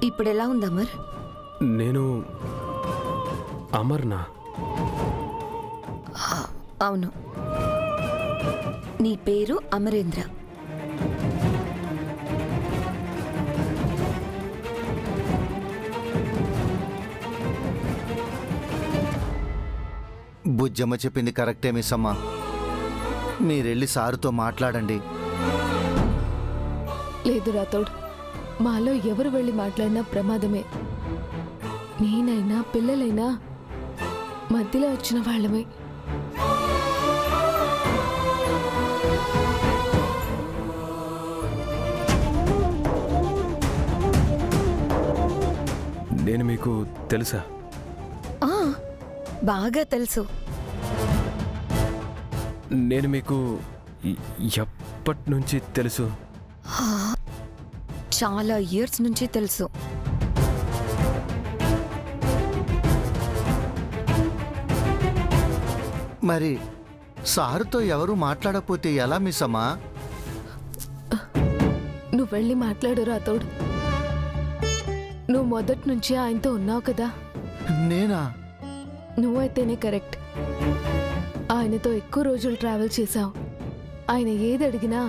ఇప్పుడు ఎలా ఉంది అమర్? నేను అమర్నా? అవును, నీ పేరు అమరేంద్ర. బుజ్జమ్మ చెప్పింది కరెక్టే మిస్సమ్మ. మీరెళ్ళి సారుతో మాట్లాడండి. లేదు రాథోడ్, మాలో ఎవరు వెళ్ళి మాట్లాడినా ప్రమాదమే. నేనైనా పిల్లలైనా మధ్యలో వచ్చిన వాళ్ళమే. నేను మీకు తెలుసా? బాగా తెలుసు. నేను మీకు ఎప్పటి నుంచి తెలుసు? చాలా ఇయర్స్ నుంచి తెలుసు. మరి సారుతో ఎవరు మాట్లాడకపోతే ఎలా మిస్సమ్మా? నువ్వు వెళ్ళి మాట్లాడు రాథోడ్. నువ్వు మొదటి నుంచి ఆయనతో ఉన్నావు కదా. నేనా? నువ్వైతేనే కరెక్ట్. ఆయనతో ఎక్కువ రోజులు ట్రావెల్ చేశావు. ఆయన ఏది అడిగినా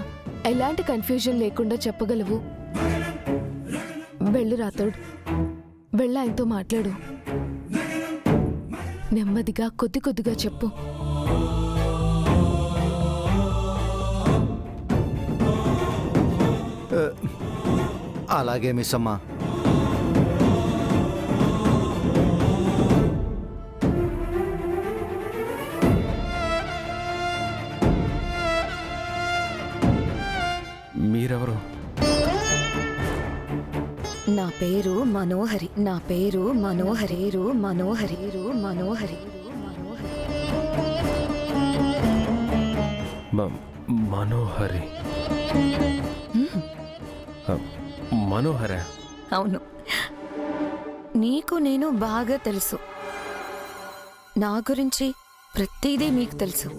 ఎలాంటి కన్ఫ్యూజన్ లేకుండా చెప్పగలవు. వెళ్ళు రాథోడ్, వెళ్ళి ఆయనతో మాట్లాడు. నెమ్మదిగా కొద్ది కొద్దిగా చెప్పు. అలాగే మిస్సమ్మా. మీరెవరు? నా పేరు మనోహరి. నా పేరు మనోహరి. మనోహరి మనోహరి మనోహరి. మనోహర? అవును, నీకు నేను బాగా తెలుసు. నా గురించి ప్రతిదీ మీకు తెలుసు.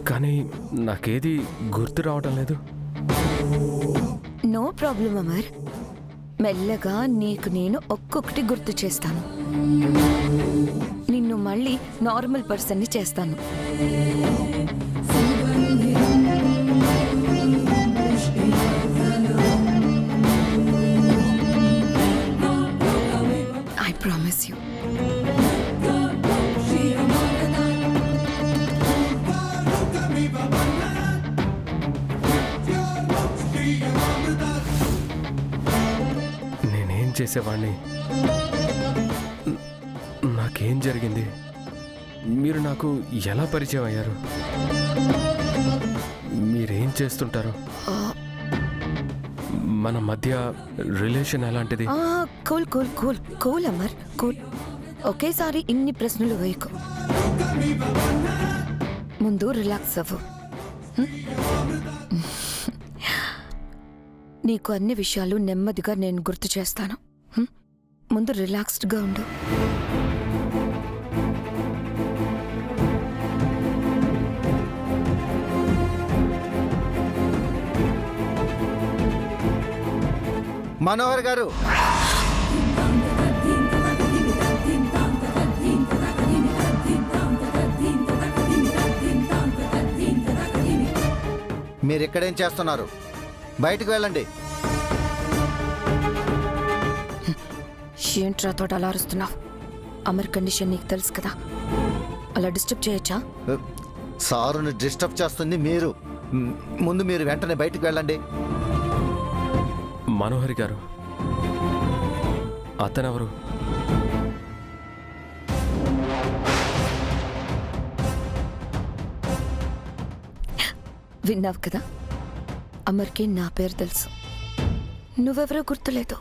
కానీ నాకేది గుర్తు రావటం లేదు. No problem Amar. మెల్లగా నీకు నేను ఒక్కొక్కటి గుర్తు చేస్తాను. నిన్ను మళ్ళీ నార్మల్ పర్సన్ని చేస్తాను. I promise you. నేనేం చేసేవాణ్ణి? నాకేం జరిగింది? మీరు నాకు ఎలా పరిచయం అయ్యారు? మీరేం చేస్తుంటారు? మన మధ్య రిలేషన్ ఎలాంటిది? Cool cool cool cool Amar, cool. ఒకేసారి ఇన్ని ప్రశ్నలు వేయకు. ముందు రిలాక్స్ అవ్వు. నీకు అన్ని విషయాలు నెమ్మదిగా నేను గుర్తు చేస్తాను. ముందు రిలాక్స్డ్గా ఉండు. మనోహర్ గారు, మీరు ఇక్కడేం చేస్తున్నారు? బయటకు వెళ్ళండి. ఏంట్రా తోట అలా అరుస్తున్నావు? అమర్ కండిషన్ నీకు తెలుసు కదా, అలా డిస్టర్బ్ చేయొచ్చా? సారుని డిస్టర్బ్ చేస్తుంది మీరు. ముందు మీరు వెంటనే బయటకు వెళ్ళండి. మనోహరి గారు, అతనెవరు? విన్నావు కదా, అమర్కి నా పేరు తెలుసు. నువ్వెవరో గుర్తులేదు.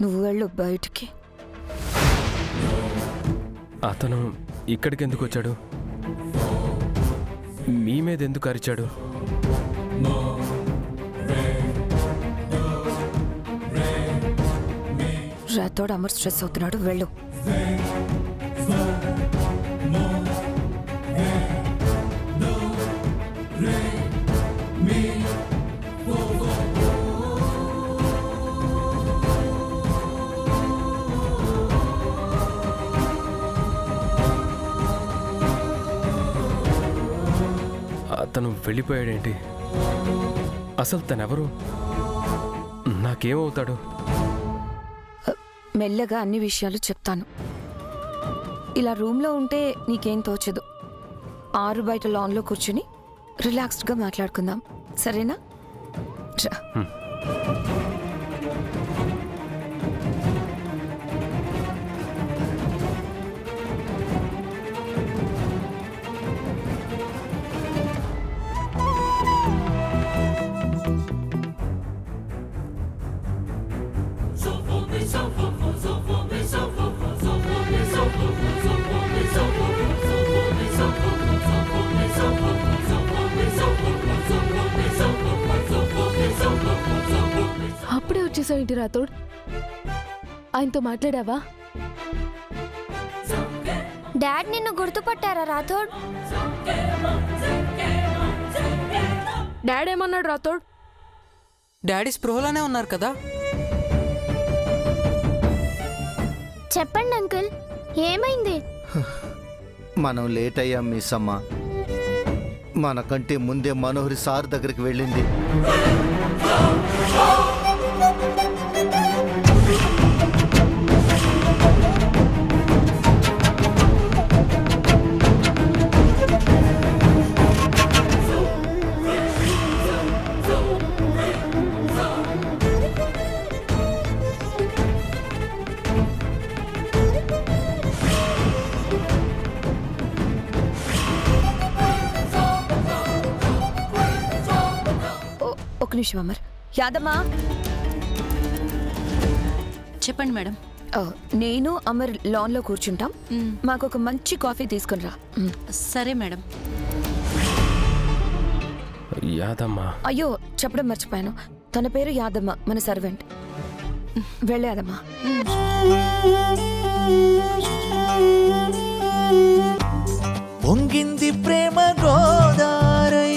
నువ్వు వెళ్ళు బయటికి. అతను ఇక్కడికి ఎందుకు వచ్చాడు? మీ మీద ఎందుకు అరిచాడు? రాతోడు అమర్ స్ట్రెస్ అవుతున్నాడు, వెళ్ళు. me అతను వెళ్ళిపోయాడేంటి? అసలు తనెవరు? నాకేమవుతాడు? మెల్లగా అన్ని విషయాలు చెప్తాను. ఇలా రూమ్లో ఉంటే నీకేం తోచదు. ఆరు బయట లాన్లో కూర్చుని రిలాక్స్డ్గా మాట్లాడుకుందాం, సరేనా? రా. అప్పుడే వచ్చేసావు ఇంటి రాథోడ్. ఆయనతో మాట్లాడావా? డాడ్ నిన్ను గుర్తుపట్టారా రాథోడ్? డాడ్ ఏమన్నాడు రాథోడ్? డాడీ స్పృహలోనే ఉన్నారు కదా. చెప్పండి అంకుల్, ఏమైంది? మనం లేట్ అయ్యాం మిస్ అమ్మ. మనకంటే ముందే మనోహరి సార్ దగ్గరికి వెళ్ళింది. ఒక నిమిషం అమర్. యాదమ్మా, చెప్పండి మేడం. నేను అమర్ లాన్లో కూర్చుంటాం. మాకు ఒక మంచి కాఫీ తీసుకుని రా. సరే మేడం. యాదమ్మా. అయ్యో, చెప్పడం మర్చిపోయాను. తన పేరు యాదమ్మ, మన సర్వెంట్. వెళ్ళే యాదమ్మా. పొంగింది ప్రేమ గోదారై,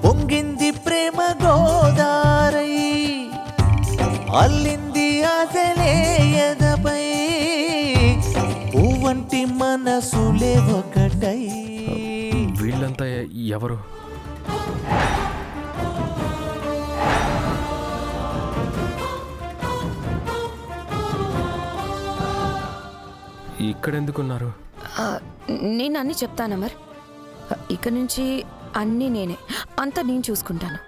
పొంగింది ప్రేమ గోదారై, అల్లింది ఆశలే ఎదపై, పువ్వంటి మనసులే ఒకటై. వీళ్ళంతా ఎవరు? ఇక్కడెందుకున్నారు? నేను అన్నీ చెప్తాను అమర్. ఇక నుంచి అన్నీ నేనే, అంతా నేను చూసుకుంటాను.